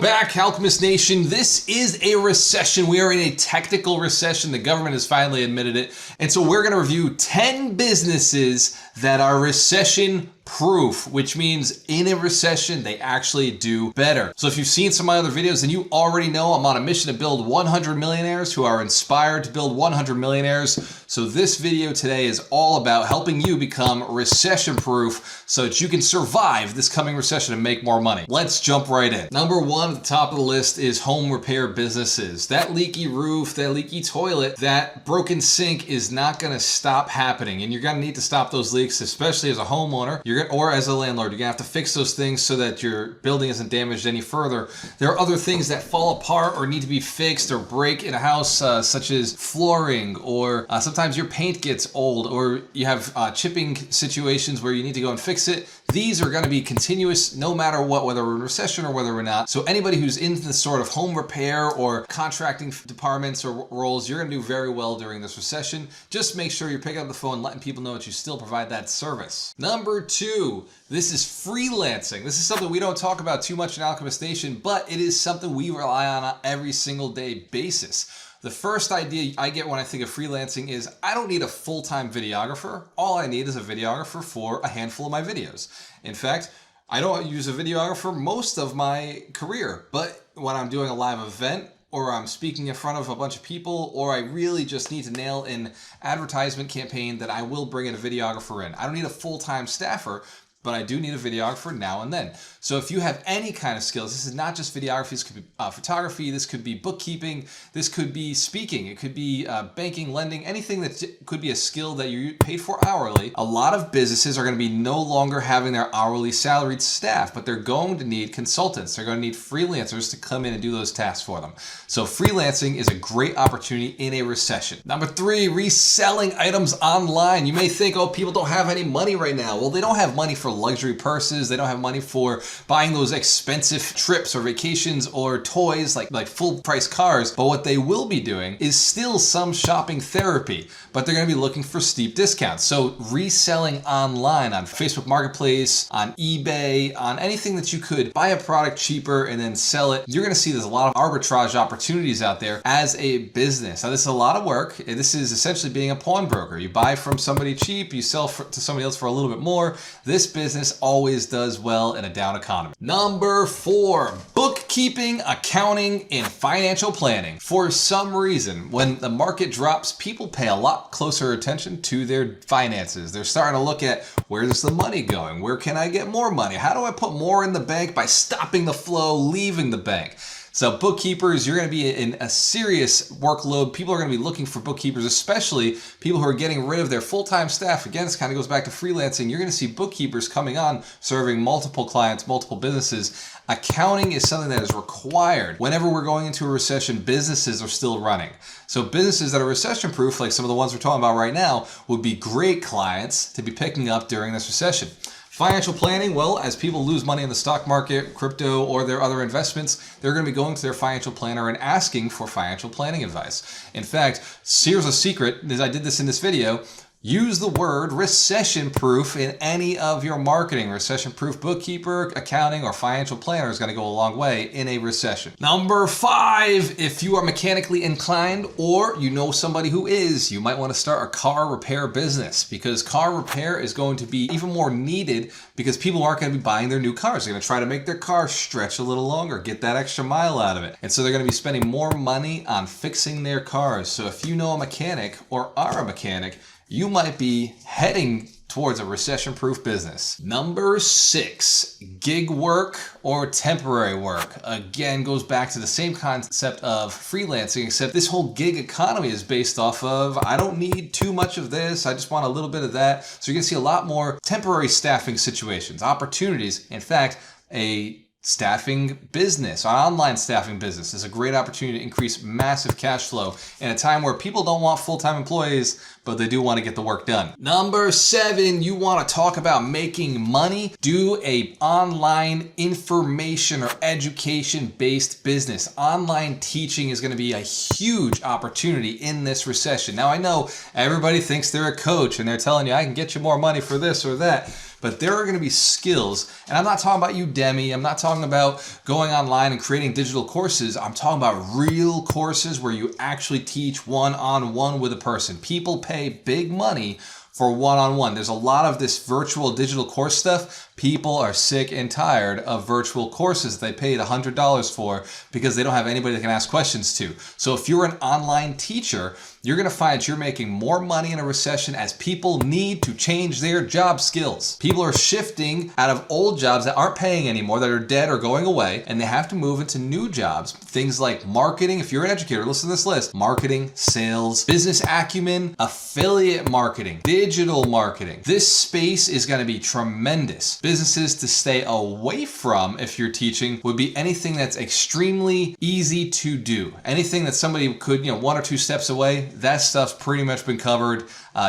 Welcome back, Alchemist Nation. This is a recession. We are in a technical recession. The government has finally admitted it. And so we're going to review 10 businesses that are recession proof, which means in a recession, they actually do better. So if you've seen some of my other videos, then you already know I'm on a mission to build 100 millionaires who are inspired to build 100 millionaires. So this video today is all about helping you become recession proof so that you can survive this coming recession and make more money. Let's jump right in. Number one at the top of the list is home repair businesses. That leaky roof, that leaky toilet, that broken sink is not going to stop happening. And you're going to need to stop those leaks, especially as a homeowner. Or as a landlord, you're gonna have to fix those things so that your building isn't damaged any further. There are other things that fall apart or need to be fixed or break in a house, such as flooring, or sometimes your paint gets old, or you have chipping situations where you need to go and fix it. These are going to be continuous no matter what, whether we're in recession or whether we're not. So anybody who's in this sort of home repair or contracting departments or roles, you're going to do very well during this recession. Just make sure you're picking up the phone and letting people know that you still provide that service. Number two, this is freelancing. This is something we don't talk about too much in Alchemist Nation, but it is something we rely on every single day basis. The first idea I get when I think of freelancing is I don't need a full-time videographer. All I need is a videographer for a handful of my videos. In fact, I don't use a videographer most of my career, but when I'm doing a live event or I'm speaking in front of a bunch of people, or I really just need to nail an advertisement campaign, that I will bring in a videographer in. I don't need a full-time staffer, but I do need a videographer now and then. So if you have any kind of skills, this is not just videography, this could be photography, this could be bookkeeping, this could be speaking, it could be banking, lending, anything that could be a skill that you're paid for hourly. A lot of businesses are going to be no longer having their hourly salaried staff, but they're going to need consultants. They're going to need freelancers to come in and do those tasks for them. So freelancing is a great opportunity in a recession. Number three, reselling items online. You may think, oh, people don't have any money right now. Well, they don't have money for luxury purses. They don't have money for buying those expensive trips or vacations or toys like full price cars. But what they will be doing is still some shopping therapy, but they're going to be looking for steep discounts. So reselling online on Facebook Marketplace, on eBay, on anything that you could buy a product cheaper and then sell it. You're going to see there's a lot of arbitrage opportunities out there as a business. Now, this is a lot of work. This is essentially being a pawnbroker. You buy from somebody cheap, you sell to somebody else for a little bit more. This business always does well in a down economy. Number four, bookkeeping, accounting, and financial planning. For some reason, when the market drops, people pay a lot closer attention to their finances. They're starting to look at, where's the money going? Where can I get more money? How do I put more in the bank by stopping the flow, leaving the bank? So bookkeepers, you're going to be in a serious workload. People are going to be looking for bookkeepers, especially people who are getting rid of their full-time staff. Again, this kind of goes back to freelancing. You're going to see bookkeepers coming on, serving multiple clients, multiple businesses. Accounting is something that is required. Whenever we're going into a recession, businesses are still running. So businesses that are recession-proof, like some of the ones we're talking about right now, would be great clients to be picking up during this recession. Financial planning, well, as people lose money in the stock market, crypto, or their other investments, they're going to be going to their financial planner and asking for financial planning advice. In fact, here's a secret, as I did this in this video. Use the word recession-proof in any of your marketing. Recession-proof bookkeeper, accounting, or financial planner is going to go a long way in a recession. Number five, if you are mechanically inclined or you know somebody who is, you might want to start a car repair business, because car repair is going to be even more needed because people aren't going to be buying their new cars. They're going to try to make their car stretch a little longer, get that extra mile out of it. And so they're going to be spending more money on fixing their cars. So if you know a mechanic or are a mechanic, you might be heading towards a recession-proof business. Number six, gig work or temporary work. Again, goes back to the same concept of freelancing, except this whole gig economy is based off of, I don't need too much of this, I just want a little bit of that. So you're gonna see a lot more temporary staffing situations, opportunities. In fact, a staffing business, an online staffing business is a great opportunity to increase massive cash flow in a time where people don't want full-time employees, but they do want to get the work done. Number 7, you want to talk about making money? Do a online information or education-based business. Online teaching is going to be a huge opportunity in this recession. Now, I know everybody thinks they're a coach and they're telling you, I can get you more money for this or that. But there are going to be skills, and I'm not talking about Udemy, I'm not talking about going online and creating digital courses. I'm talking about real courses where you actually teach one-on-one with a person. People pay big money for one-on-one. There's a lot of this virtual digital course stuff. People are sick and tired of virtual courses they paid $100 for because they don't have anybody they can ask questions to. So if you're an online teacher, you're going to find you're making more money in a recession as people need to change their job skills. People are shifting out of old jobs that aren't paying anymore, that are dead or going away, and they have to move into new jobs. Things like marketing. If you're an educator, listen to this list. Marketing, sales, business acumen, affiliate marketing, digital marketing. This space is going to be tremendous. Businesses to stay away from if you're teaching would be anything that's extremely easy to do. Anything that somebody could, 1 or 2 steps away, that stuff's pretty much been covered.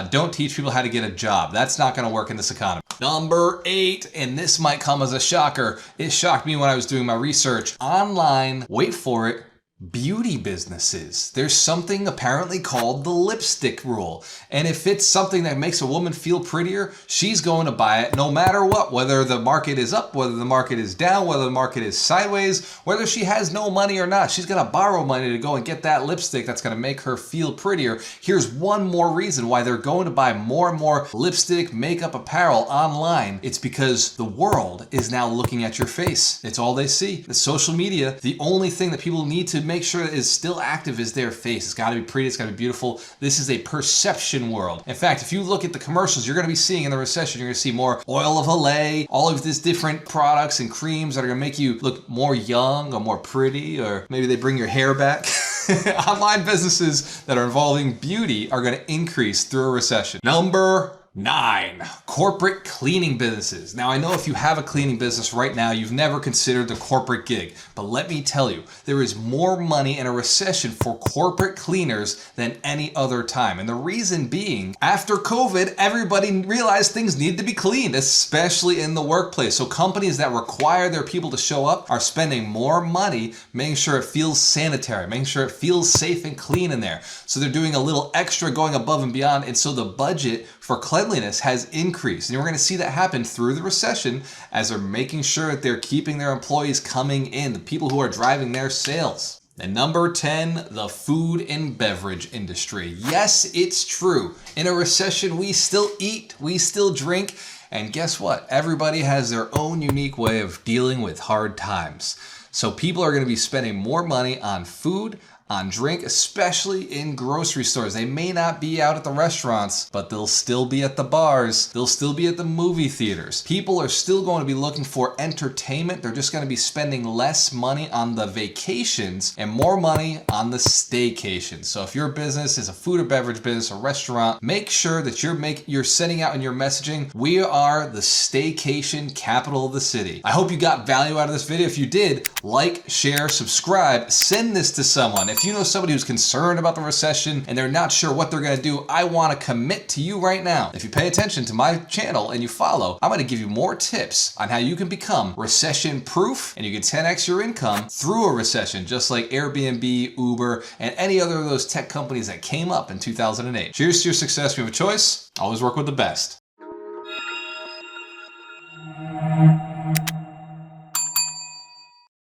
Don't teach people how to get a job. That's not going to work in this economy. Number 8, and this might come as a shocker. It shocked me when I was doing my research. Online, wait for it, beauty businesses. There's something apparently called the lipstick rule. And if it's something that makes a woman feel prettier, she's going to buy it no matter what, whether the market is up, whether the market is down, whether the market is sideways, whether she has no money or not. She's going to borrow money to go and get that lipstick that's going to make her feel prettier. Here's one more reason why they're going to buy more and more lipstick, makeup, apparel online. It's because the world is now looking at your face. It's all they see. The social media, the only thing that people need to make sure is still active is their face. It's got to be pretty, it's got to be beautiful. This is a perception world. In fact, if you look at the commercials you're going to be seeing in the recession, you're going to see more oil of Olay, all of these different products and creams that are going to make you look more young or more pretty, or maybe they bring your hair back. Online businesses that are involving beauty are going to increase through a recession. Number 9, corporate cleaning businesses. Now, I know if you have a cleaning business right now, you've never considered the corporate gig, but let me tell you, there is more money in a recession for corporate cleaners than any other time. And the reason being, after COVID, everybody realized things need to be cleaned, especially in the workplace. So companies that require their people to show up are spending more money making sure it feels sanitary, making sure it feels safe and clean in there. So they're doing a little extra, going above and beyond. And so the budget for cleanliness has increased. And we're going to see that happen through the recession as they're making sure that they're keeping their employees coming in, the people who are driving their sales. And number 10, the food and beverage industry. Yes, it's true. In a recession, we still eat, we still drink, and guess what? Everybody has their own unique way of dealing with hard times. So people are going to be spending more money on food, on drink, especially in grocery stores. They may not be out at the restaurants, but they'll still be at the bars. They'll still be at the movie theaters. People are still going to be looking for entertainment. They're just going to be spending less money on the vacations and more money on the staycations. So if your business is a food or beverage business, a restaurant, make sure that you're sending out in your messaging, we are the staycation capital of the city. I hope you got value out of this video. If you did, like, share, subscribe, send this to someone. If you know somebody who's concerned about the recession and they're not sure what they're going to do, I want to commit to you right now. If you pay attention to my channel and you follow, I'm going to give you more tips on how you can become recession proof and you can 10x your income through a recession, just like Airbnb, Uber, and any other of those tech companies that came up in 2008. Cheers to your success. If you have a choice, always work with the best.